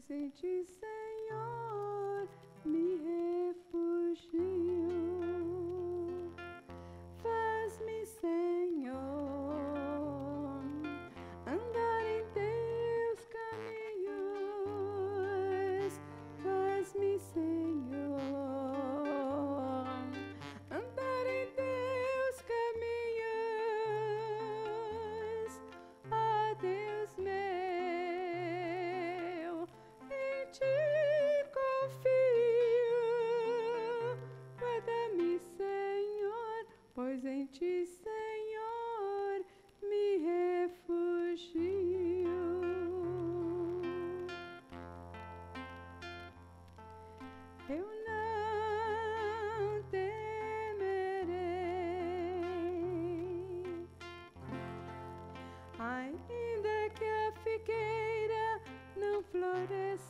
pois em ti, Senhor, me refugio. Faz-me, Senhor, andar em teus caminhos. Faz-me, Senhor, andar em teus caminhos. Ó Deus meu, em ti confio. Guarda-me, Senhor, pois em ti, Senhor, me refugio. Eu não temerei, ainda que a figueira não floresça.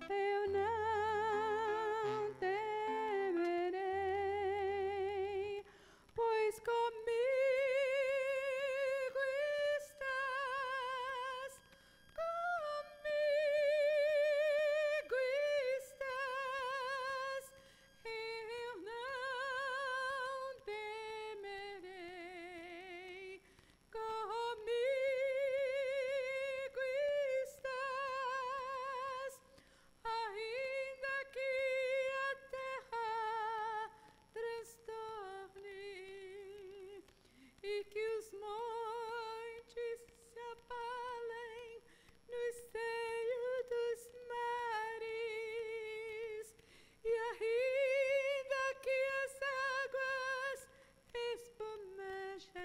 Eu não temerei, pois comigo estás, comigo estás. Eu não temerei, comigo estás, ainda que a terra transtorne e que os montes se abalem no seio dos mares, e ainda que as águas espumejem,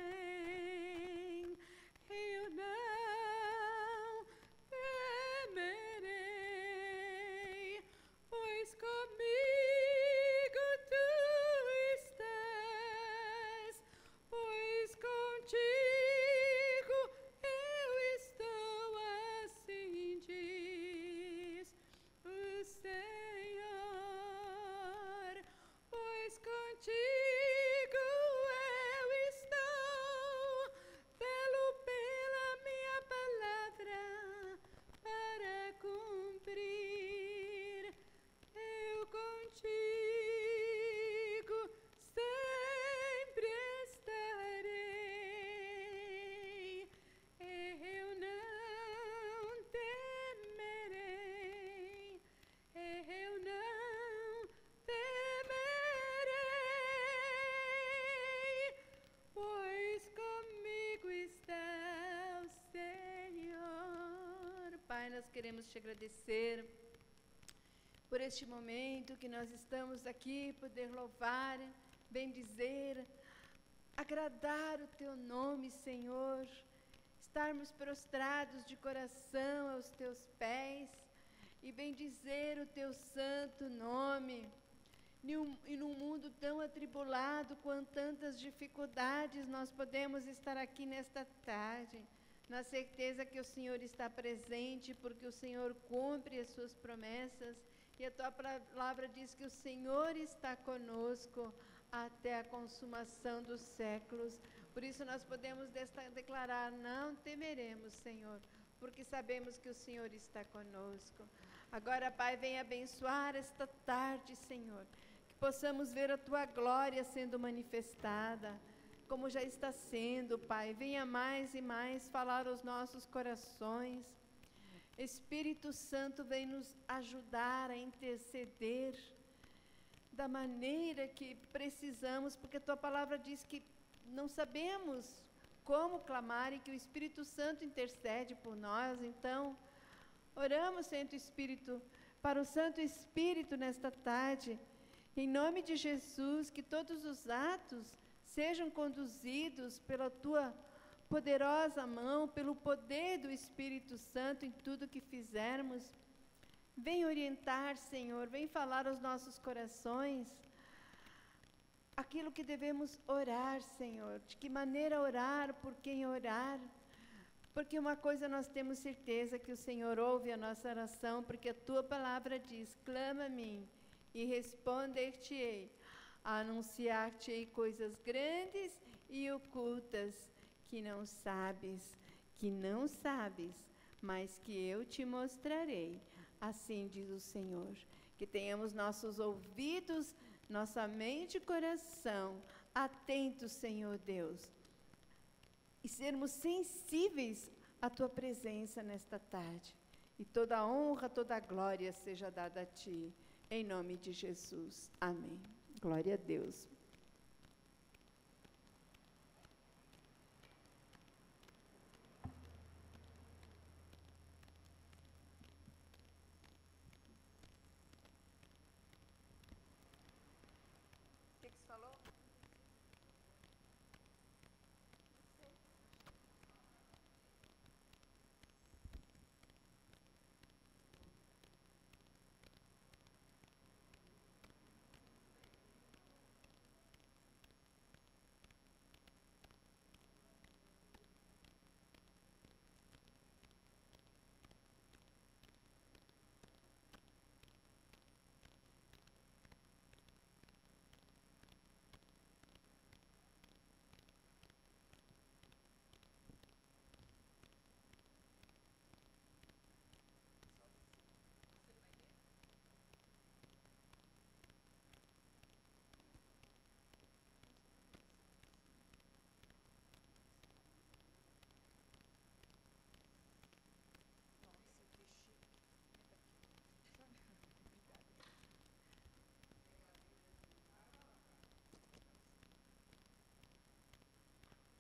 eu não temerei, pois comigo tu estás, pois contigo eu estou, assim diz o Senhor, pois contigo eu estou, pela minha palavra para cumprir. Eu contigo sempre estarei. Eu não temerei, eu não temerei, pois comigo está o Senhor. Pai, nós queremos te agradecer por este momento que nós estamos aqui, poder louvar, bendizer, agradar o teu nome, Senhor, estarmos prostrados de coração aos teus pés e bendizer o teu santo nome. E num mundo tão atribulado, com tantas dificuldades, nós podemos estar aqui nesta tarde, na certeza que o Senhor está presente, porque o Senhor cumpre as suas promessas, e a tua palavra diz que o Senhor está conosco até a consumação dos séculos. Por isso nós podemos declarar: não temeremos, Senhor, porque sabemos que o Senhor está conosco. Agora, Pai, vem abençoar esta tarde, Senhor, que possamos ver a tua glória sendo manifestada, como já está sendo, Pai. Venha mais e mais falar aos nossos corações. Espírito Santo, vem nos ajudar a interceder da maneira que precisamos, porque a tua palavra diz que não sabemos como clamar e que o Espírito Santo intercede por nós. Então, oramos, Santo Espírito, para o Santo Espírito nesta tarde, em nome de Jesus, que todos os atos sejam conduzidos pela tua poderosa mão, pelo poder do Espírito Santo em tudo que fizermos. Vem orientar, Senhor, vem falar aos nossos corações aquilo que devemos orar, Senhor, de que maneira orar, por quem orar, porque uma coisa nós temos certeza, que o Senhor ouve a nossa oração, porque a tua palavra diz: clama a mim e responder-te-ei, anunciar-te-ei coisas grandes e ocultas que não sabes, mas que eu te mostrarei. Assim diz o Senhor. Que tenhamos nossos ouvidos, nossa mente e coração atentos, Senhor Deus, e sermos sensíveis à tua presença nesta tarde. E toda a honra, toda a glória seja dada a ti, em nome de Jesus. Amém. Glória a Deus. O que você falou?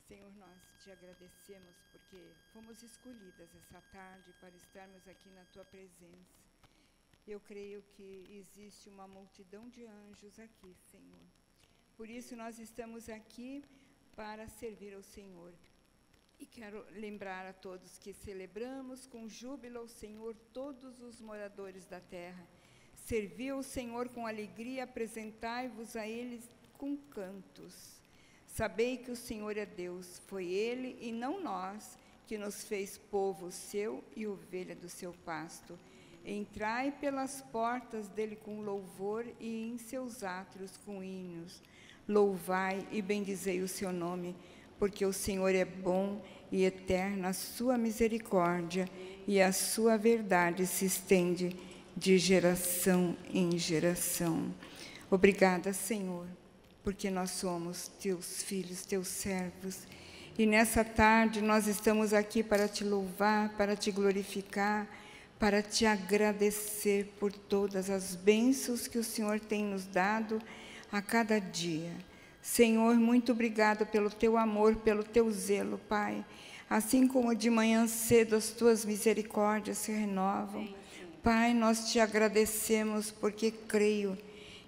Senhor, nós te agradecemos porque fomos escolhidas essa tarde para estarmos aqui na tua presença. Eu creio que existe uma multidão de anjos aqui, Senhor. Por isso nós estamos aqui para servir ao Senhor. E quero lembrar a todos que celebramos com júbilo ao Senhor todos os moradores da terra. Servi ao Senhor com alegria, apresentai-vos a Ele com cantos. Sabei que o Senhor é Deus, foi Ele e não nós que nos fez povo seu e ovelha do seu pasto. Entrai pelas portas dele com louvor e em seus átrios com hinos. Louvai e bendizei o seu nome, porque o Senhor é bom e eterna a sua misericórdia, e a sua verdade se estende de geração em geração. Obrigada, Senhor, porque nós somos teus filhos, teus servos. E nessa tarde nós estamos aqui para te louvar, para te glorificar, para te agradecer por todas as bênçãos que o Senhor tem nos dado a cada dia. Senhor, muito obrigado pelo teu amor, pelo teu zelo, Pai. Assim como de manhã cedo as tuas misericórdias se renovam. Pai, nós te agradecemos porque creio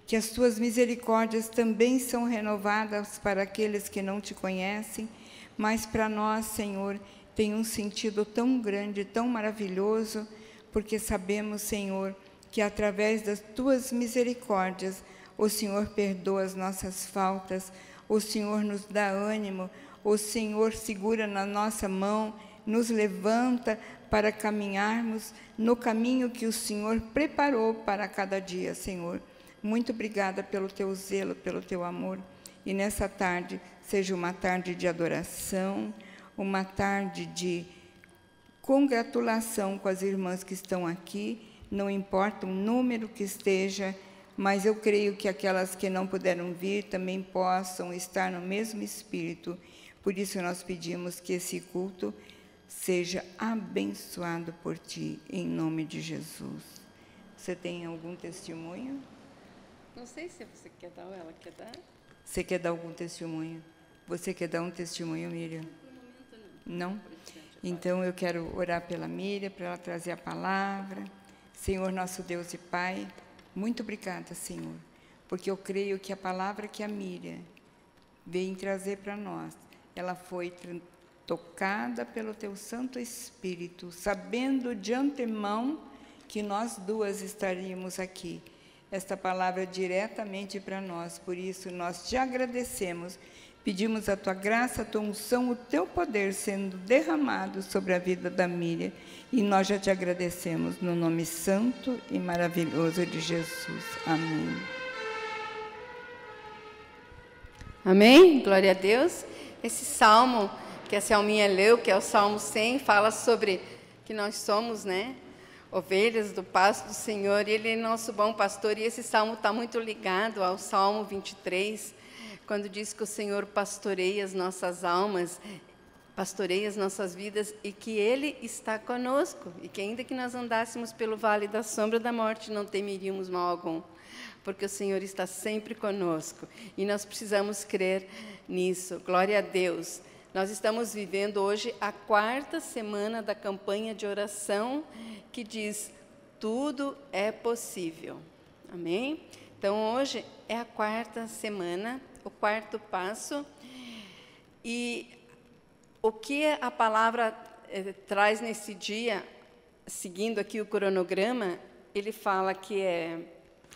que as tuas misericórdias também são renovadas para aqueles que não te conhecem, mas para nós, Senhor, tem um sentido tão grande, tão maravilhoso, porque sabemos, Senhor, que através das tuas misericórdias, o Senhor perdoa as nossas faltas, o Senhor nos dá ânimo, o Senhor segura na nossa mão, nos levanta para caminharmos no caminho que o Senhor preparou para cada dia, Senhor. Muito obrigada pelo teu zelo, pelo teu amor. E nessa tarde, seja uma tarde de adoração, uma tarde de congratulação com as irmãs que estão aqui, não importa o número que esteja, mas eu creio que aquelas que não puderam vir também possam estar no mesmo espírito. Por isso nós pedimos que esse culto seja abençoado por ti, em nome de Jesus. Você tem algum testemunho? Não sei se você quer dar ou ela quer dar. Você quer dar algum testemunho? Você quer dar um testemunho, Miriam? Por momento, não. Não? Então, eu quero orar pela Miriam, para ela trazer a palavra. Senhor, nosso Deus e Pai, muito obrigada, Senhor, porque eu creio que a palavra que a Miriam veio trazer para nós, ela foi tocada pelo Teu Santo Espírito, sabendo de antemão que nós duas estaríamos aqui. Esta palavra diretamente para nós, por isso nós te agradecemos, pedimos a Tua graça, a Tua unção, o Teu poder sendo derramado sobre a vida da Miriam, e nós já te agradecemos no nome santo e maravilhoso de Jesus. Amém. Amém? Glória a Deus. Esse salmo que a Selminha leu, que é o Salmo 100, fala sobre que nós somos, né, ovelhas do pasto do Senhor, e Ele é nosso bom pastor, e esse salmo está muito ligado ao Salmo 23, quando diz que o Senhor pastoreia as nossas almas, pastoreia as nossas vidas, e que Ele está conosco, e que ainda que nós andássemos pelo vale da sombra da morte, não temeríamos mal algum, porque o Senhor está sempre conosco, e nós precisamos crer nisso. Glória a Deus. Nós estamos vivendo hoje a 4ª semana da campanha de oração, que diz, tudo é possível. Amém? Então, hoje é a 4ª semana, o 4º passo, e o que a palavra traz nesse dia, seguindo aqui o cronograma, ele fala que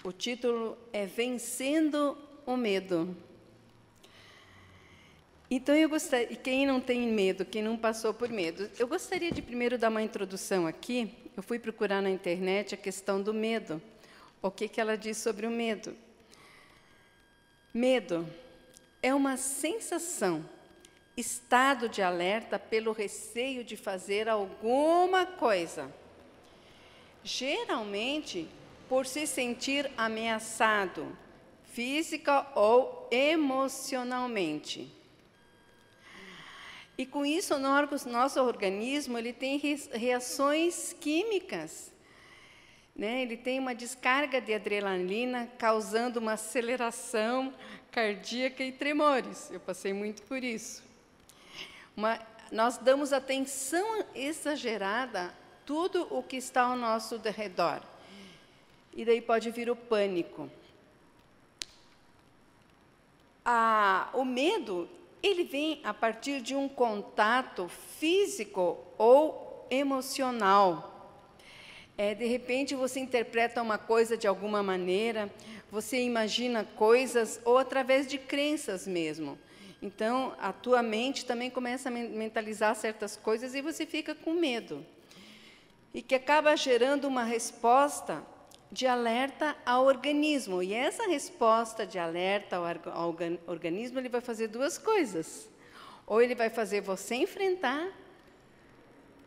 o título é Vencendo o Medo. Então, eu gostaria, quem não tem medo, quem não passou por medo, eu gostaria de primeiro dar uma introdução aqui. Eu fui procurar na internet a questão do medo. O que ela diz sobre o medo? Medo é uma sensação, estado de alerta pelo receio de fazer alguma coisa. Geralmente, por se sentir ameaçado, física ou emocionalmente. E com isso, o nosso organismo ele tem reações químicas, né? Ele tem uma descarga de adrenalina, causando uma aceleração cardíaca e tremores. Eu passei muito por isso. Nós damos atenção exagerada a tudo o que está ao nosso redor. E daí pode vir o pânico. O medo, ele vem a partir de um contato físico ou emocional. De repente, você interpreta uma coisa de alguma maneira, você imagina coisas, ou através de crenças mesmo. Então, a tua mente também começa a mentalizar certas coisas e você fica com medo. E que acaba gerando uma resposta de alerta ao organismo. E essa resposta de alerta ao organismo, ele vai fazer duas coisas. Ou ele vai fazer você enfrentar,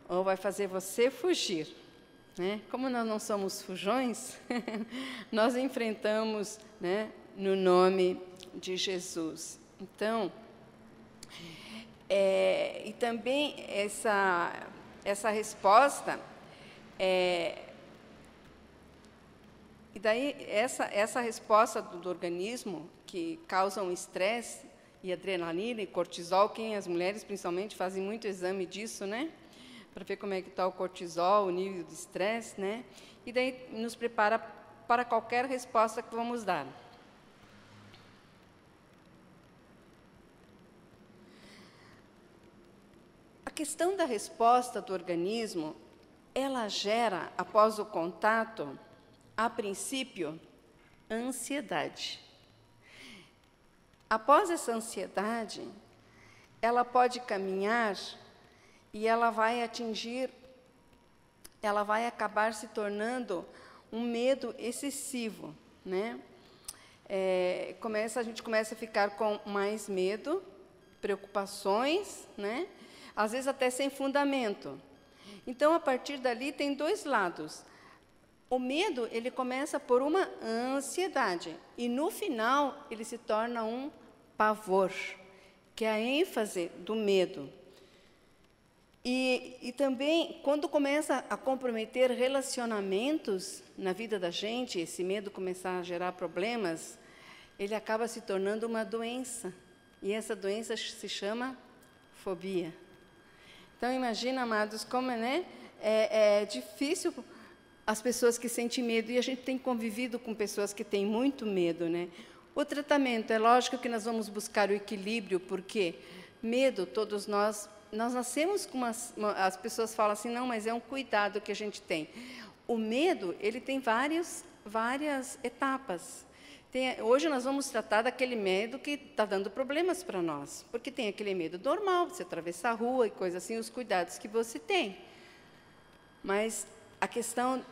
ou vai fazer você fugir. Né? Como nós não somos fujões, nós enfrentamos, né, no nome de Jesus. Então, e também essa resposta, e daí essa resposta do organismo, que causa um estresse, e adrenalina e cortisol, as mulheres principalmente fazem muito exame disso, né? Para ver como é que está o cortisol, o nível de estresse, né? E daí nos prepara para qualquer resposta que vamos dar. A questão da resposta do organismo, ela gera, após o contato, a princípio, ansiedade. Após essa ansiedade, ela pode caminhar e ela vai acabar se tornando um medo excessivo, né? A gente começa a ficar com mais medo, preocupações, né? Às vezes até sem fundamento. Então, a partir dali, tem dois lados. O medo, ele começa por uma ansiedade, e no final, ele se torna um pavor, que é a ênfase do medo. E também, quando começa a comprometer relacionamentos na vida da gente, esse medo começar a gerar problemas, ele acaba se tornando uma doença. E essa doença se chama fobia. Então, imagina, amados, como é difícil as pessoas que sentem medo, e a gente tem convivido com pessoas que têm muito medo, né? O tratamento, é lógico que nós vamos buscar o equilíbrio, porque medo, todos nós nascemos com as pessoas falam assim, não, mas é um cuidado que a gente tem. O medo, ele tem várias etapas. Hoje nós vamos tratar daquele medo que está dando problemas para nós, porque tem aquele medo normal, você atravessar a rua e coisa assim, os cuidados que você tem. Mas a questão,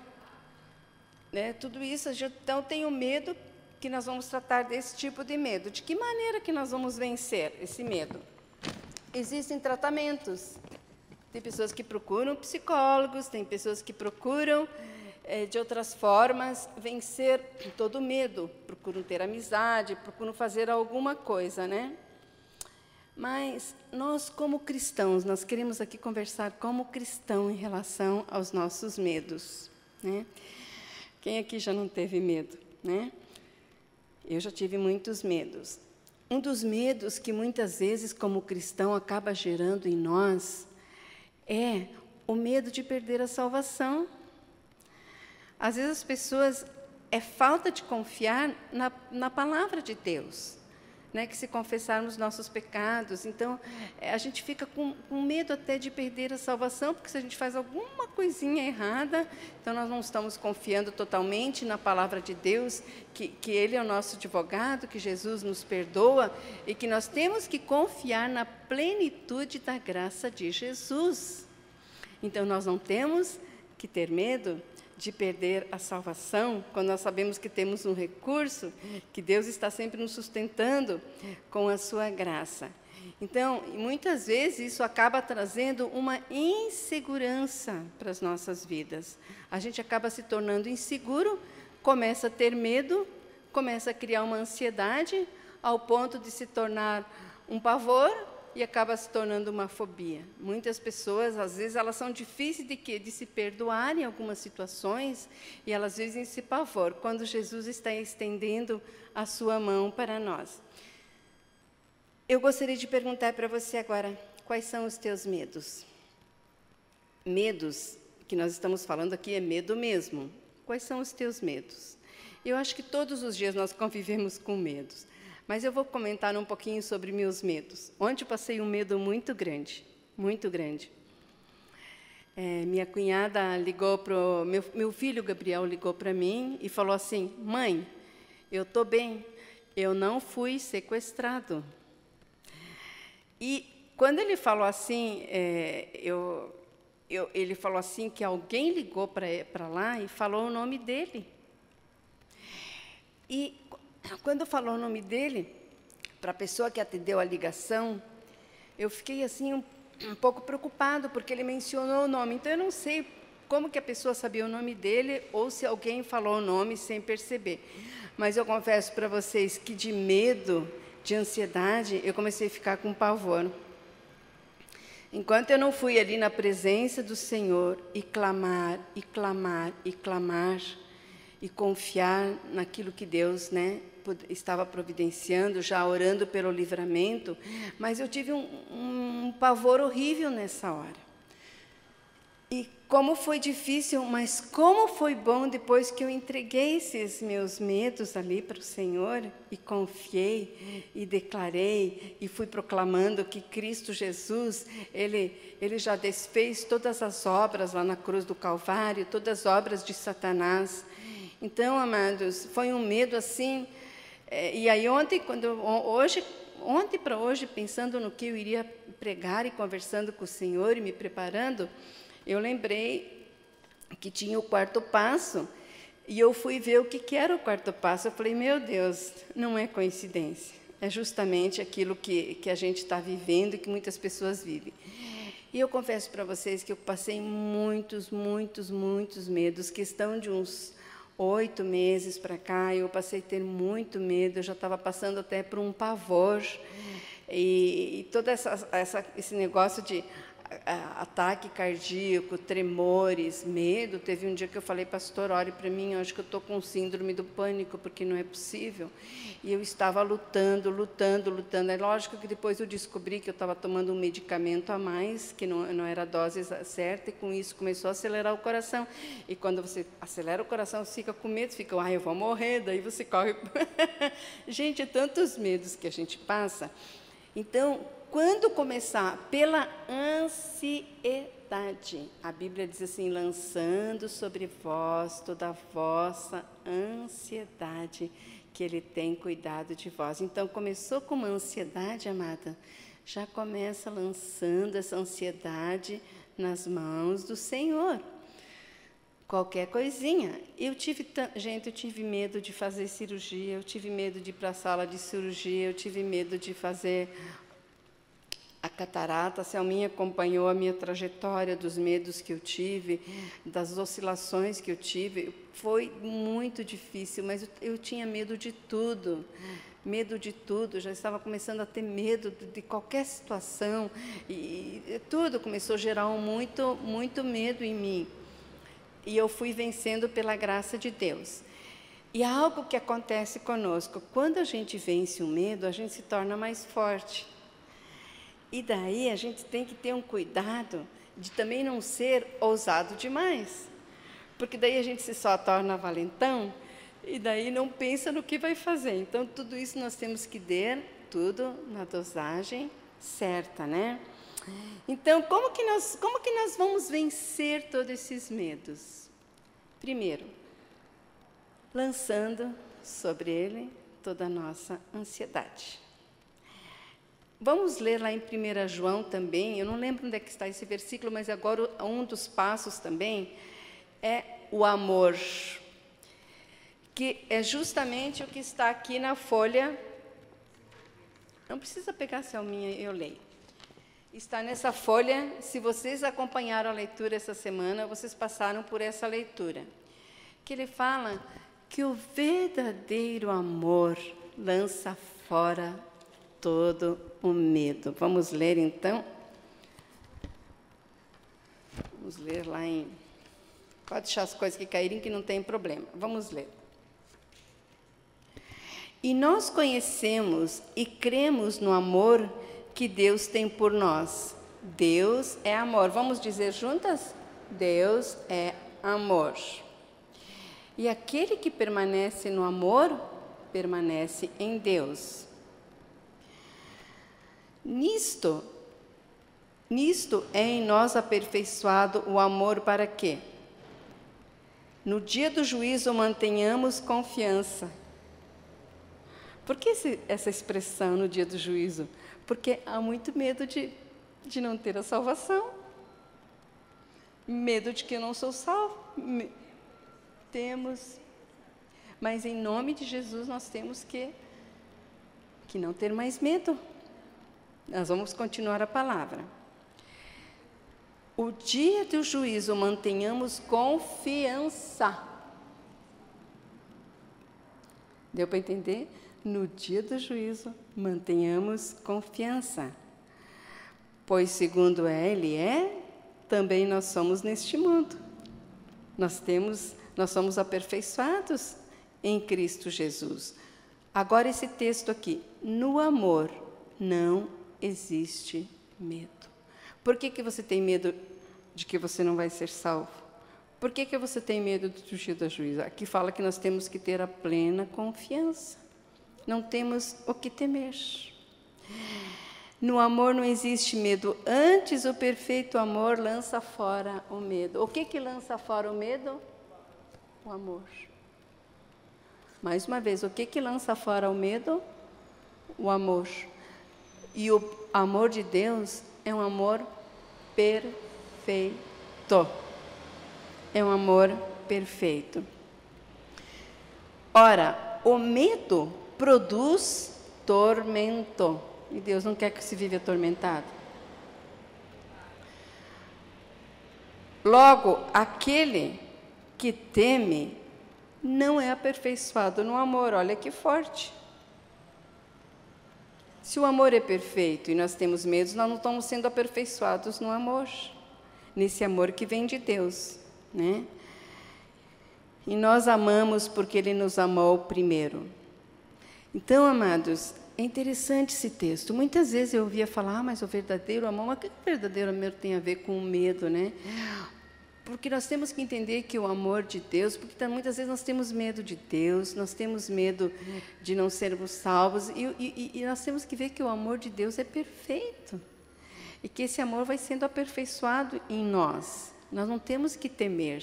né, tudo isso, então tem o medo que nós vamos tratar desse tipo de medo. De que maneira que nós vamos vencer esse medo? Existem tratamentos. Tem pessoas que procuram psicólogos, tem pessoas que procuram, de outras formas, vencer todo o medo. Procuram ter amizade, procuram fazer alguma coisa, né? Mas nós, como cristãos, nós queremos aqui conversar como cristão em relação aos nossos medos, né? Quem aqui já não teve medo, né? Eu já tive muitos medos. Um dos medos que muitas vezes, como cristão, acaba gerando em nós é o medo de perder a salvação. Às vezes as pessoas, é falta de confiar na palavra de Deus, né? Que se confessarmos nossos pecados, então a gente fica com medo até de perder a salvação, porque se a gente faz alguma coisinha errada, então nós não estamos confiando totalmente na palavra de Deus, que Ele é o nosso advogado, que Jesus nos perdoa, e que nós temos que confiar na plenitude da graça de Jesus. Então nós não temos que ter medo de perder a salvação, quando nós sabemos que temos um recurso, que Deus está sempre nos sustentando com a sua graça. Então, muitas vezes, isso acaba trazendo uma insegurança para as nossas vidas. A gente acaba se tornando inseguro, começa a ter medo, começa a criar uma ansiedade, ao ponto de se tornar um pavor, e acaba se tornando uma fobia. Muitas pessoas, às vezes, elas são difíceis de se perdoar em algumas situações, e elas vivem esse pavor, quando Jesus está estendendo a sua mão para nós. Eu gostaria de perguntar para você agora, quais são os teus medos? Medos, que nós estamos falando aqui, é medo mesmo. Quais são os teus medos? Eu acho que todos os dias nós convivemos com medos. Mas eu vou comentar um pouquinho sobre meus medos. Ontem eu passei um medo muito grande, muito grande. Minha cunhada ligou para meu filho Gabriel ligou para mim e falou assim: mãe, eu estou bem, eu não fui sequestrado. E quando ele falou assim, ele falou assim que alguém ligou para lá e falou o nome dele. E quando falou o nome dele, para a pessoa que atendeu a ligação, eu fiquei assim um pouco preocupado, porque ele mencionou o nome. Então, eu não sei como que a pessoa sabia o nome dele, ou se alguém falou o nome sem perceber. Mas eu confesso para vocês que de medo, de ansiedade, eu comecei a ficar com pavor. Enquanto eu não fui ali na presença do Senhor e clamar, e clamar, e clamar, e confiar naquilo que Deus, né, estava providenciando, já orando pelo livramento, mas eu tive um pavor horrível nessa hora. E como foi difícil, mas como foi bom depois que eu entreguei esses meus medos ali para o Senhor, e confiei, e declarei, e fui proclamando que Cristo Jesus, Ele já desfez todas as obras lá na cruz do Calvário, todas as obras de Satanás. Então, amados, foi um medo assim. E aí ontem para hoje, pensando no que eu iria pregar e conversando com o Senhor e me preparando, eu lembrei que tinha o quarto passo, e eu fui ver o que era o quarto passo. Eu falei, meu Deus, não é coincidência, é justamente aquilo que a gente está vivendo e que muitas pessoas vivem. E eu confesso para vocês que eu passei muitos medos, questão de uns 8 meses para cá, eu passei a ter muito medo, eu já estava passando até por um pavor, e todo esse negócio de ataque cardíaco, tremores, medo. Teve um dia que eu falei, pastor, ore para mim, eu acho que eu estou com síndrome do pânico, porque não é possível. E eu estava lutando. É lógico que depois eu descobri que eu estava tomando um medicamento a mais, que não era a dose certa, e com isso começou a acelerar o coração. E quando você acelera o coração, você fica com medo, fica, eu vou morrer, daí você corre. Gente, é tantos medos que a gente passa. Então, quando começar pela ansiedade, a Bíblia diz assim, lançando sobre vós toda a vossa ansiedade, que Ele tem cuidado de vós. Então, começou com uma ansiedade, amada, já começa lançando essa ansiedade nas mãos do Senhor. Qualquer coisinha. Eu tive medo de fazer cirurgia, eu tive medo de ir para a sala de cirurgia, eu tive medo de fazer a catarata. A Selminha acompanhou a minha trajetória dos medos que eu tive, das oscilações que eu tive. Foi muito difícil, mas eu tinha medo de tudo. Medo de tudo, já estava começando a ter medo de qualquer situação, e tudo começou a gerar muito medo em mim. E eu fui vencendo pela graça de Deus. E há algo que acontece conosco: quando a gente vence o medo, a gente se torna mais forte. E daí a gente tem que ter um cuidado de também não ser ousado demais, porque daí a gente só torna valentão, e daí não pensa no que vai fazer. Então, tudo isso nós temos que ter, tudo na dosagem certa, né? Então, como que nós vamos vencer todos esses medos? Primeiro, lançando sobre ele toda a nossa ansiedade. Vamos ler lá em 1 João também, eu não lembro onde é que está esse versículo, mas agora um dos passos também é o amor, que é justamente o que está aqui na folha. Não precisa pegar a Selminha, eu leio. Está nessa folha. Se vocês acompanharam a leitura essa semana, vocês passaram por essa leitura, que ele fala que o verdadeiro amor lança fora todo o medo. Vamos ler, então? Vamos ler lá em... Pode deixar as coisas que caírem, que não tem problema. Vamos ler. E nós conhecemos e cremos no amor que Deus tem por nós. Deus é amor. Vamos dizer juntas? Deus é amor. E aquele que permanece no amor, permanece em Deus. Nisto é em nós aperfeiçoado o amor, para quê? No dia do juízo mantenhamos confiança. Por que essa expressão, no dia do juízo? Porque há muito medo de não ter a salvação. Medo de que eu não sou salvo. Temos. Mas em nome de Jesus nós temos que não ter mais medo. Nós vamos continuar a palavra. O dia do juízo mantenhamos confiança. Deu para entender? No dia do juízo, mantenhamos confiança. Pois, segundo Ele também nós somos neste mundo. Nós somos aperfeiçoados em Cristo Jesus. Agora, esse texto aqui. No amor não existe medo. Por que você tem medo de que você não vai ser salvo? Por que você tem medo do dia do juízo? Aqui fala que nós temos que ter a plena confiança. Não temos o que temer. No amor não existe medo. Antes, o perfeito amor lança fora o medo. O que lança fora o medo? O amor. Mais uma vez, o que lança fora o medo? O amor. E o amor de Deus é um amor perfeito. É um amor perfeito. Ora, o medo produz tormento. E Deus não quer que se viva atormentado. Logo, aquele que teme não é aperfeiçoado no amor. Olha que forte. Se o amor é perfeito e nós temos medos, nós não estamos sendo aperfeiçoados no amor. Nesse amor que vem de Deus, né? E nós amamos porque Ele nos amou primeiro. Então, amados, é interessante esse texto. Muitas vezes eu ouvia falar, mas o verdadeiro amor, mas o que o verdadeiro amor tem a ver com o medo, né? Porque nós temos que entender que o amor de Deus, porque muitas vezes nós temos medo de Deus, nós temos medo de não sermos salvos, e nós temos que ver que o amor de Deus é perfeito. E que esse amor vai sendo aperfeiçoado em nós. Nós não temos que temer.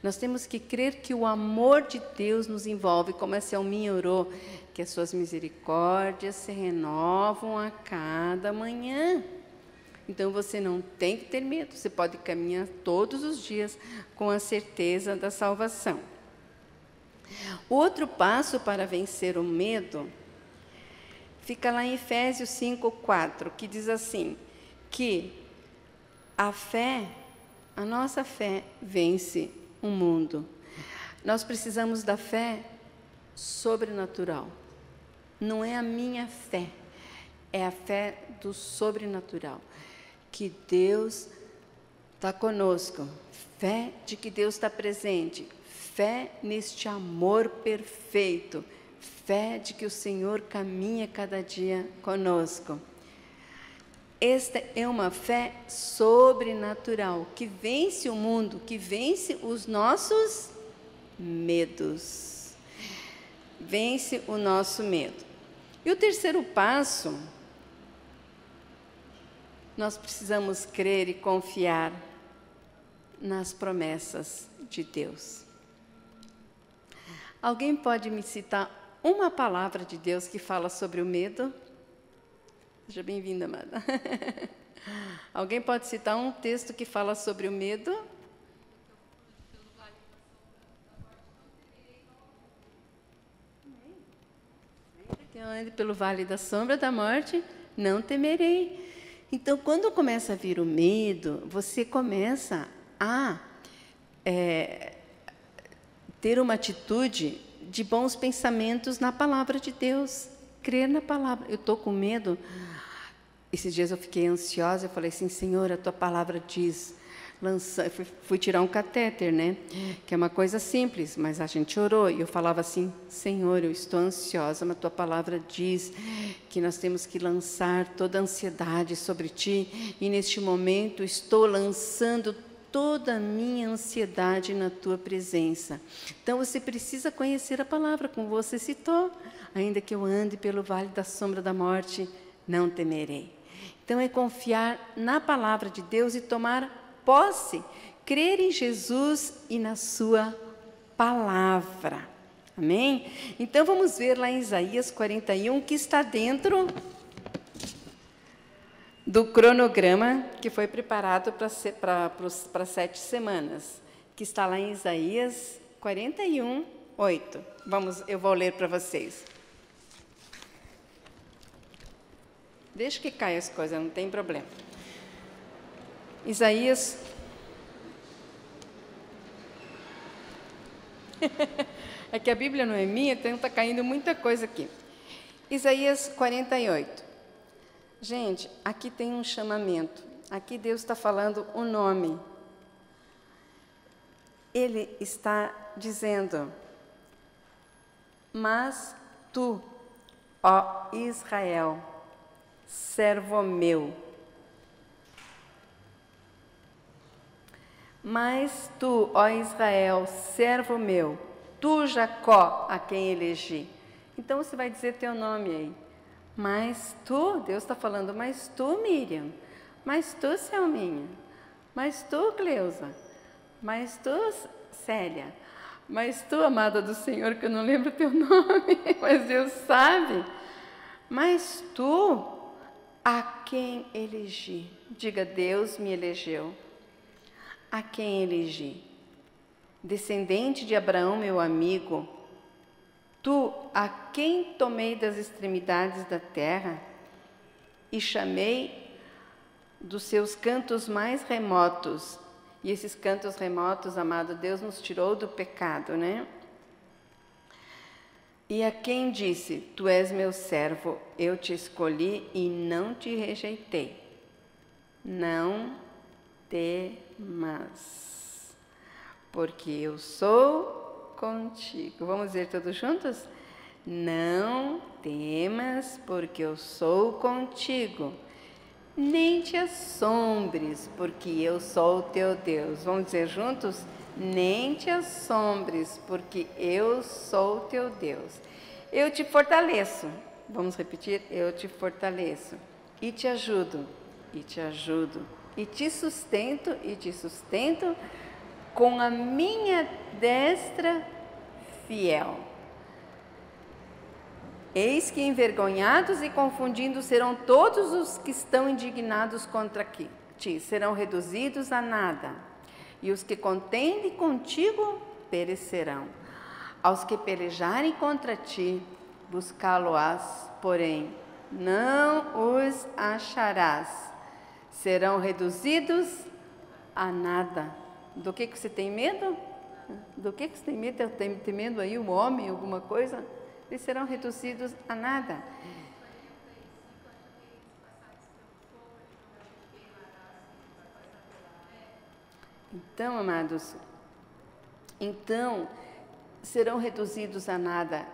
Nós temos que crer que o amor de Deus nos envolve, como a Selminha orou, que as suas misericórdias se renovam a cada manhã. Então, você não tem que ter medo, você pode caminhar todos os dias com a certeza da salvação. O outro passo para vencer o medo fica lá em Efésios 5:4, que diz assim: que a fé, a nossa fé vence o mundo. Nós precisamos da fé sobrenatural. Não é a minha fé, é a fé do sobrenatural. Que Deus está conosco, fé de que Deus está presente, fé neste amor perfeito, fé de que o Senhor caminha cada dia conosco. Esta é uma fé sobrenatural, que vence o mundo, que vence os nossos medos. Vence o nosso medo. E o terceiro passo, nós precisamos crer e confiar nas promessas de Deus. Alguém pode me citar uma palavra de Deus que fala sobre o medo? Seja bem-vinda, amada. Alguém pode citar um texto que fala sobre o medo? Que eu ande pelo vale da sombra da morte, não temerei. Então, quando começa a vir o medo, você começa a ter uma atitude de bons pensamentos na palavra de Deus, crer na palavra. Eu estou com medo. Esses dias eu fiquei ansiosa, eu falei assim, Senhor, a tua palavra diz, fui tirar um catéter, né? Que é uma coisa simples, mas a gente orou, e eu falava assim, Senhor, eu estou ansiosa, mas a tua palavra diz que nós temos que lançar toda a ansiedade sobre ti, e neste momento estou lançando toda a minha ansiedade na tua presença. Então você precisa conhecer a palavra, como você citou, ainda que eu ande pelo vale da sombra da morte, não temerei. Então é confiar na palavra de Deus e tomar posse, crer em Jesus e na sua palavra. Amém? Então vamos ver lá em Isaías 41, que está dentro do cronograma que foi preparado para 7 semanas, que está lá em Isaías 41, 8. Eu vou ler para vocês. Deixa que caia as coisas, não tem problema. Isaías. É que a Bíblia não é minha, então está caindo muita coisa aqui. Isaías 48. Gente, aqui tem um chamamento. Aqui Deus está falando o nome. Ele está dizendo: mas tu, ó Israel, servo meu. Mas tu, ó Israel, servo meu, tu, Jacó, a quem elegi. Então você vai dizer teu nome aí. Mas tu, Deus está falando, mas tu, Miriam, mas tu, Selminha, mas tu, Cleusa, mas tu, Célia, mas tu, amada do Senhor, que eu não lembro teu nome, mas Deus sabe, mas tu, a quem elegi. Diga, Deus me elegeu. A quem elegi? Descendente de Abraão, meu amigo, tu, a quem tomei das extremidades da terra e chamei dos seus cantos mais remotos. E esses cantos remotos, amado, Deus nos tirou do pecado, né? E a quem disse, tu és meu servo, eu te escolhi e não te rejeitei. Não temas, porque eu sou contigo. Vamos dizer todos juntos? Não temas, porque eu sou contigo. Nem te assombres, porque eu sou o teu Deus. Vamos dizer juntos? Nem te assombres, porque eu sou o teu Deus. Eu te fortaleço. Vamos repetir? Eu te fortaleço. E te ajudo. E te ajudo. E te sustento com a minha destra fiel. Eis que envergonhados e confundindo serão todos os que estão indignados contra ti, serão reduzidos a nada, e os que contendem contigo perecerão. Aos que pelejarem contra ti, buscá-lo-ás, porém não os acharás. serão reduzidos a nada. Do que você tem medo? Do que você tem medo? Está temendo aí um homem, alguma coisa? Eles serão reduzidos a nada. Então, amados, serão reduzidos a nada,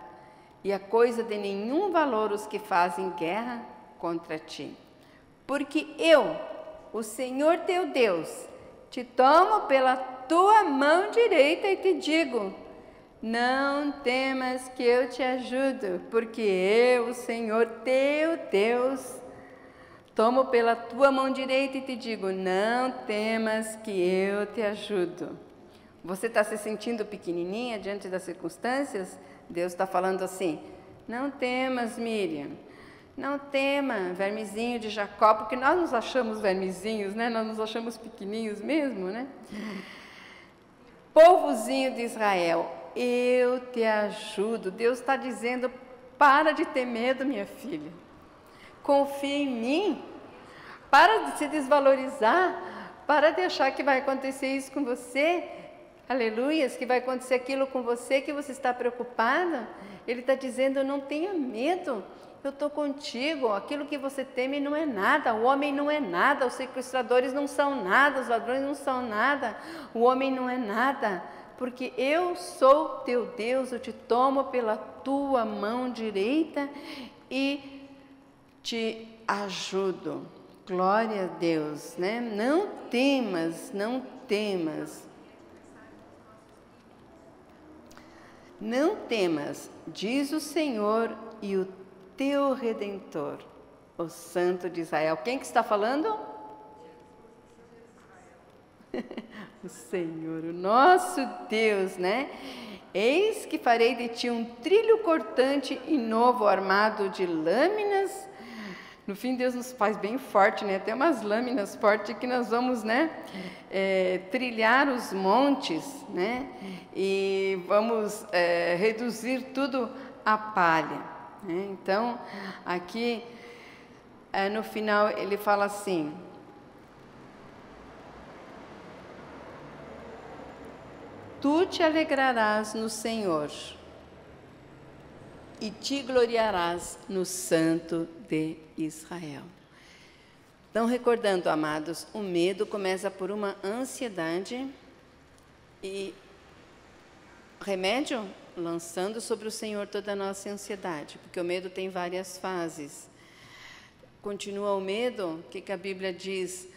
e a coisa de nenhum valor os que fazem guerra contra ti. Porque eu, o Senhor teu Deus, te tomo pela tua mão direita e te digo: não temas que eu te ajudo, porque eu, o Senhor teu Deus, tomo pela tua mão direita e te digo: não temas que eu te ajudo. Você está se sentindo pequenininha diante das circunstâncias? Deus está falando assim: não temas, Miriam, não tema, vermezinho de Jacó, porque nós nos achamos vermezinhos, né? Nós nos achamos pequeninhos mesmo, né? Povozinho de Israel, eu te ajudo. Deus está dizendo: para de ter medo, minha filha. Confia em mim. Para de se desvalorizar. Para de achar que vai acontecer isso com você. Aleluias, que vai acontecer aquilo com você, que você está preocupada. Ele está dizendo: não tenha medo, eu estou contigo. Aquilo que você teme não é nada, o homem não é nada, os sequestradores não são nada, os ladrões não são nada, o homem não é nada, porque eu sou teu Deus, eu te tomo pela tua mão direita e te ajudo. Glória a Deus, né? Não temas, não temas. Não temas, diz o Senhor e o teu Redentor, o Santo de Israel. Quem que está falando? O Senhor, o nosso Deus, né? Eis que farei de ti um trilho cortante e novo armado de lâminas. No fim, Deus nos faz bem forte, né? Tem umas lâminas fortes que nós vamos, né? Trilhar os montes, né? E vamos reduzir tudo a palha, né? Então, aqui no final ele fala assim: tu te alegrarás no Senhor e te gloriarás no Santo de Israel. Então, recordando, amados, o medo começa por uma ansiedade e remédio, lançando sobre o Senhor toda a nossa ansiedade, porque o medo tem várias fases. Continua o medo, o que a Bíblia diz?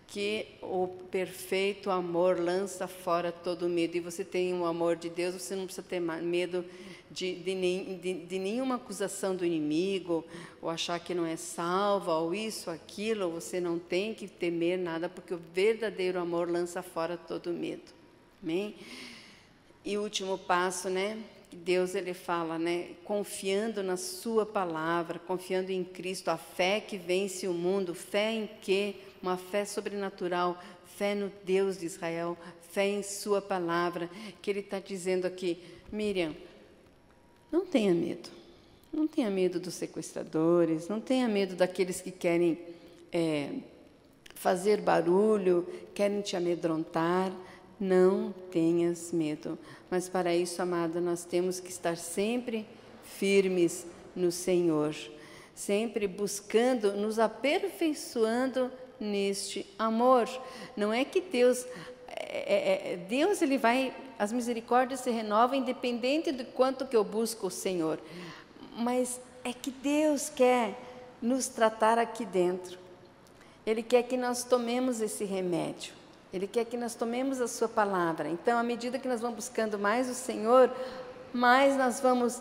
Que o perfeito amor lança fora todo medo. E você tem o amor de Deus, você não precisa ter medo de nenhuma acusação do inimigo, ou achar que não é salva, ou isso, aquilo. Você não tem que temer nada, porque o verdadeiro amor lança fora todo medo. Amém? E o último passo, né? Deus, ele fala, né? Confiando na sua palavra, confiando em Cristo, a fé que vence o mundo. Fé em quê? Uma fé sobrenatural, fé no Deus de Israel, fé em sua palavra, que ele está dizendo aqui: Miriam, não tenha medo. Não tenha medo dos sequestradores, não tenha medo daqueles que querem fazer barulho, querem te amedrontar. Não tenhas medo. Mas para isso, amada, nós temos que estar sempre firmes no Senhor, sempre buscando, nos aperfeiçoando neste amor. Não é que Deus, Deus ele vai, as misericórdias se renovam independente do quanto que eu busco o Senhor, mas é que Deus quer nos tratar aqui dentro. Ele quer que nós tomemos esse remédio, Ele quer que nós tomemos a sua palavra. Então, à medida que nós vamos buscando mais o Senhor, mais nós vamos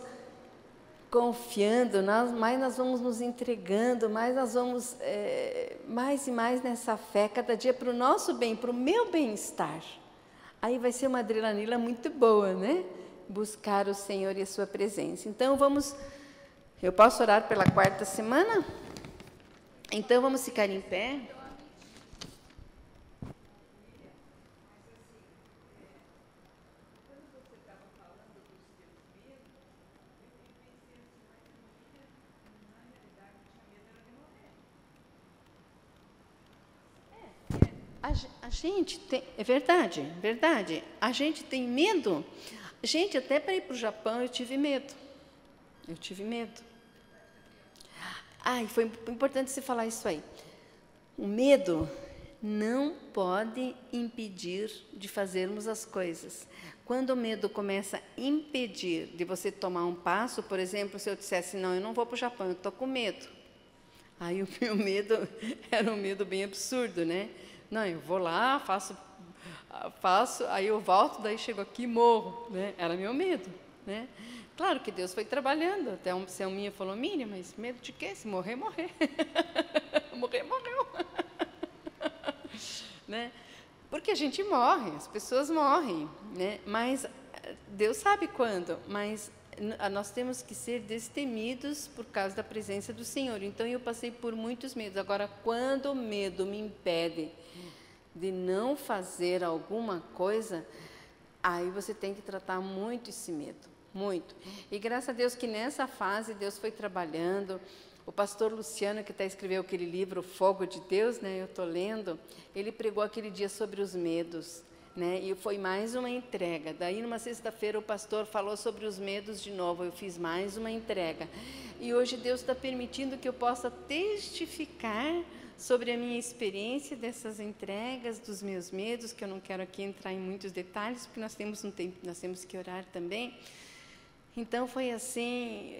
confiando, mais nós vamos nos entregando, mais nós vamos mais e mais nessa fé, cada dia para o nosso bem, para o meu bem-estar. Aí vai ser uma adrenalina muito boa, né? Buscar o Senhor e a sua presença. Então eu posso orar pela quarta semana? Então vamos ficar em pé. A gente tem, é verdade, verdade. A gente tem medo. Gente, até para ir para o Japão eu tive medo. Eu tive medo. E foi importante você falar isso aí. O medo não pode impedir de fazermos as coisas. Quando o medo começa a impedir de você tomar um passo, por exemplo, se eu dissesse, não, eu não vou para o Japão, eu estou com medo. Aí o meu medo era um medo bem absurdo, né? Não, eu vou lá, faço, aí eu volto, daí chego aqui e morro, né? Era meu medo, né? Claro que Deus foi trabalhando, até um Selminha falou, Miriam, mas medo de quê? Se morrer, morrer. Morrer, morreu. Né? Porque a gente morre, as pessoas morrem, né? Mas Deus sabe quando, mas nós temos que ser destemidos por causa da presença do Senhor. Então eu passei por muitos medos. Agora, quando o medo me impede de não fazer alguma coisa, aí você tem que tratar muito esse medo, muito. E graças a Deus que nessa fase Deus foi trabalhando. O pastor Luciano, que escreveu aquele livro, Fogo de Deus, né, eu estou lendo, ele pregou aquele dia sobre os medos, né, e foi mais uma entrega. Daí, numa sexta-feira, o pastor falou sobre os medos de novo, eu fiz mais uma entrega. E hoje Deus está permitindo que eu possa testificar sobre a minha experiência dessas entregas, dos meus medos, que eu não quero aqui entrar em muitos detalhes, porque nós temos um tempo, nós temos que orar também. Então, foi assim,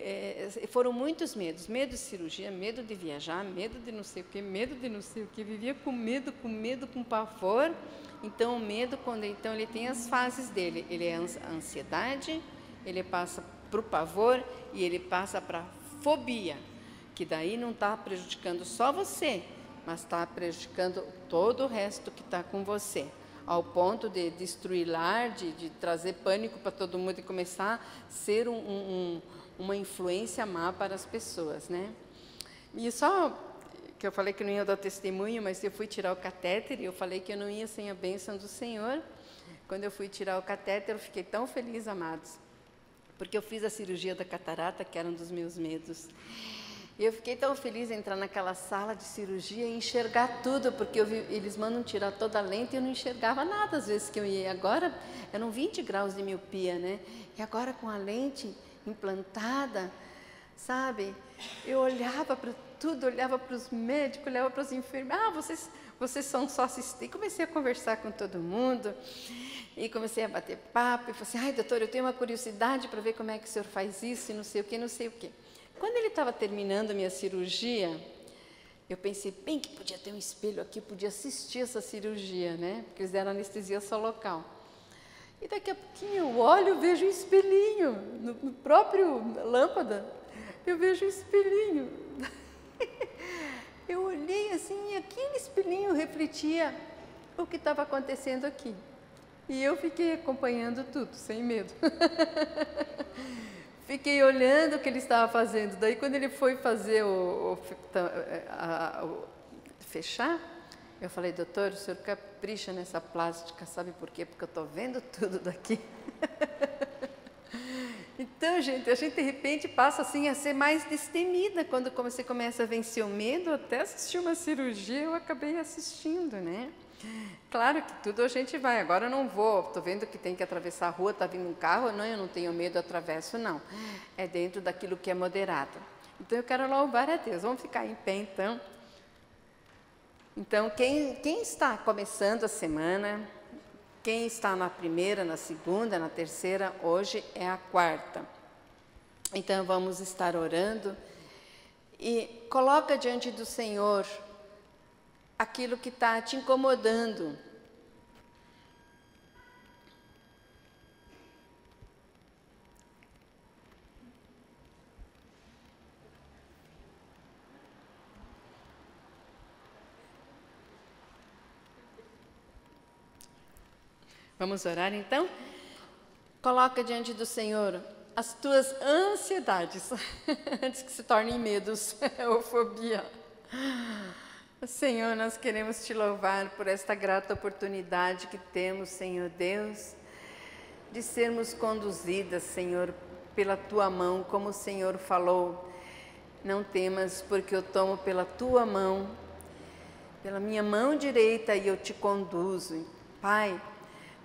foram muitos medos, medo de cirurgia, medo de viajar, medo de não sei o quê, medo de não sei o quê, vivia com medo, com pavor. Então, o medo, então, ele tem as fases dele, ele é a ansiedade, ele passa para o pavor e ele passa para a fobia, que daí não está prejudicando só você, mas está prejudicando todo o resto que está com você, ao ponto de destruir lar, de trazer pânico para todo mundo e começar a ser uma influência má para as pessoas, né? E só que eu falei que não ia dar testemunho, mas eu fui tirar o catéter e eu falei que eu não ia sem a bênção do Senhor. Quando eu fui tirar o catéter, eu fiquei tão feliz, amados, porque eu fiz a cirurgia da catarata, que era um dos meus medos. E eu fiquei tão feliz em entrar naquela sala de cirurgia e enxergar tudo, porque eles mandam tirar toda a lente e eu não enxergava nada às vezes que eu ia. Agora, eram 20 graus de miopia, né? E agora com a lente implantada, sabe? Eu olhava para tudo, olhava para os médicos, olhava para os enfermeiros. Vocês são só assistentes. E comecei a conversar com todo mundo. E comecei a bater papo. E falei assim, ai, doutor, eu tenho uma curiosidade para ver como é que o senhor faz isso e não sei o quê, não sei o quê. Quando ele estava terminando a minha cirurgia, eu pensei, bem que podia ter um espelho aqui, podia assistir essa cirurgia, né? Porque eles deram anestesia só local. E daqui a pouquinho eu olho e vejo um espelhinho, no próprio lâmpada, eu vejo um espelhinho. Eu olhei assim e aquele espelhinho refletia o que estava acontecendo aqui. E eu fiquei acompanhando tudo, sem medo. Fiquei olhando o que ele estava fazendo. Daí, quando ele foi fazer fechar, eu falei, doutor, o senhor capricha nessa plástica, sabe por quê? Porque eu estou vendo tudo daqui. Então, gente, a gente de repente passa assim a ser mais destemida. Quando você começa a vencer o medo, até assistir uma cirurgia, eu acabei assistindo, né? Claro que tudo a gente vai, agora eu não vou, estou vendo que tem que atravessar a rua, está vindo um carro, não, eu não tenho medo, eu atravesso, não. É dentro daquilo que é moderado. Então, eu quero louvar a Deus. Vamos ficar em pé, então. Então, quem está começando a semana, quem está na primeira, na segunda, na terceira, hoje é a quarta. Então, vamos estar orando e coloca diante do Senhor aquilo que está te incomodando. Vamos orar então? Coloca diante do Senhor as tuas ansiedades, antes que se tornem medos ou fobia. Senhor, nós queremos te louvar por esta grata oportunidade que temos, Senhor Deus, de sermos conduzidas, Senhor, pela tua mão, como o Senhor falou. Não temas, porque eu tomo pela tua mão. pela minha mão direita e eu te conduzo. Pai,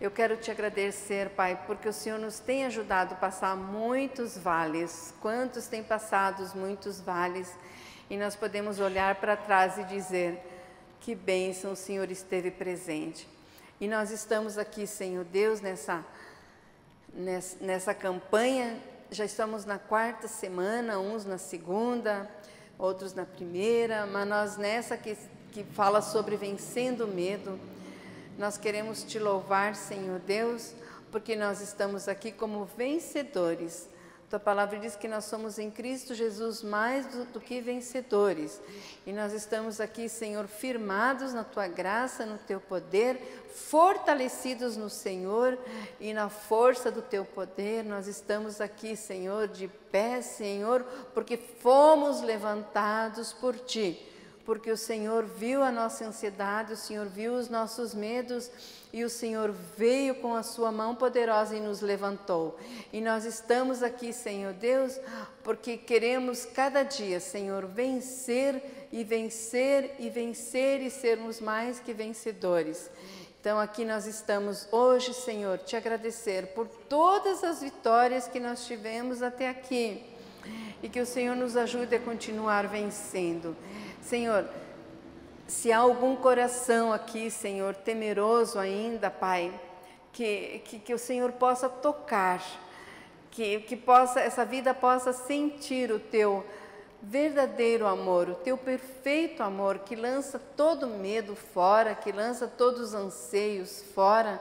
eu quero te agradecer, Pai, porque o Senhor nos tem ajudado a passar muitos vales. Quantos têm passado muitos vales? E nós podemos olhar para trás e dizer, que bênção o Senhor esteve presente. E nós estamos aqui, Senhor Deus, nessa campanha, já estamos na 4ª semana, uns na 2ª, outros na 1ª, mas nós nessa que fala sobre vencendo o medo, nós queremos te louvar, Senhor Deus, porque nós estamos aqui como vencedores. Tua palavra diz que nós somos em Cristo Jesus mais do que vencedores. E nós estamos aqui, Senhor, firmados na Tua graça, no Teu poder, fortalecidos no Senhor e na força do Teu poder. Nós estamos aqui, Senhor, de pé, Senhor, porque fomos levantados por Ti. Porque o Senhor viu a nossa ansiedade, o Senhor viu os nossos medos e o Senhor veio com a sua mão poderosa e nos levantou. E nós estamos aqui, Senhor Deus, porque queremos cada dia, Senhor, vencer e vencer e vencer e sermos mais que vencedores. Então aqui nós estamos hoje, Senhor, te agradecer por todas as vitórias que nós tivemos até aqui. E que o Senhor nos ajude a continuar vencendo. Senhor, se há algum coração aqui, Senhor, temeroso ainda, Pai, que o Senhor possa tocar, que essa vida possa sentir o Teu verdadeiro amor, o Teu perfeito amor, que lança todo medo fora, que lança todos os anseios fora,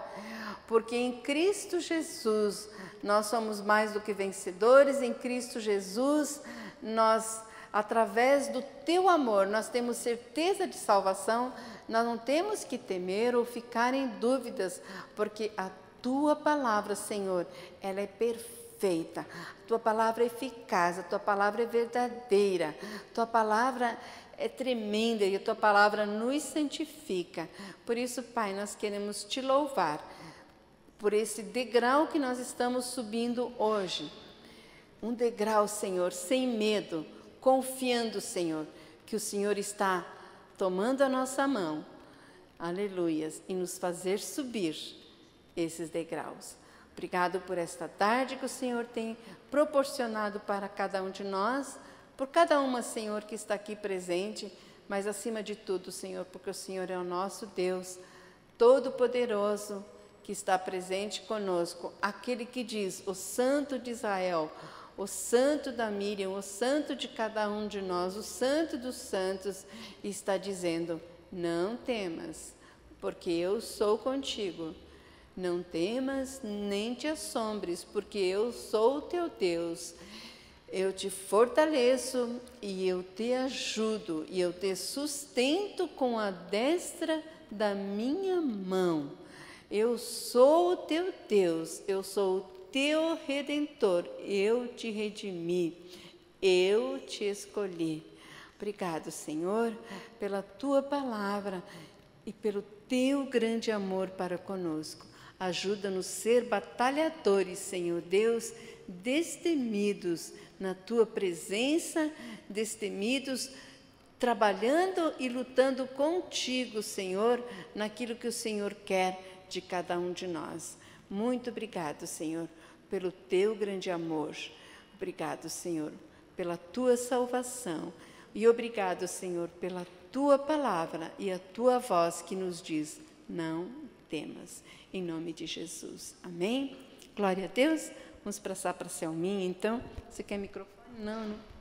porque em Cristo Jesus nós somos mais do que vencedores, em Cristo Jesus nós, através do Teu amor, nós temos certeza de salvação, nós não temos que temer ou ficar em dúvidas, porque a Tua palavra, Senhor, ela é perfeita, a Tua palavra é eficaz, a Tua palavra é verdadeira, a Tua palavra é tremenda e a Tua palavra nos santifica. Por isso, Pai, nós queremos Te louvar por esse degrau que nós estamos subindo hoje. Um degrau, Senhor, sem medo, confiando, Senhor, que o Senhor está tomando a nossa mão, aleluias, e nos fazer subir esses degraus. Obrigado por esta tarde que o Senhor tem proporcionado para cada um de nós, por cada uma, Senhor, que está aqui presente, mas acima de tudo, Senhor, porque o Senhor é o nosso Deus Todo-Poderoso, que está presente conosco, aquele que diz, o Santo de Israel, o Santo da Miriam, o Santo de cada um de nós, o Santo dos Santos, está dizendo, não temas, porque eu sou contigo. Não temas, nem te assombres, porque eu sou o teu Deus. Eu te fortaleço e eu te ajudo, e eu te sustento com a destra da minha mão. Eu sou o teu Deus, eu sou o teu Redentor, eu te redimi, eu te escolhi. Obrigado, Senhor, pela Tua palavra e pelo Teu grande amor para conosco. Ajuda-nos a ser batalhadores, Senhor Deus, destemidos na Tua presença, destemidos, trabalhando e lutando contigo, Senhor, naquilo que o Senhor quer de cada um de nós. Muito obrigado, Senhor, pelo Teu grande amor. Obrigado, Senhor, pela Tua salvação. E obrigado, Senhor, pela Tua palavra e a Tua voz que nos diz, não temas. Em nome de Jesus. Amém? Glória a Deus. Vamos passar para a Selminha, então. Você quer microfone? Não, não.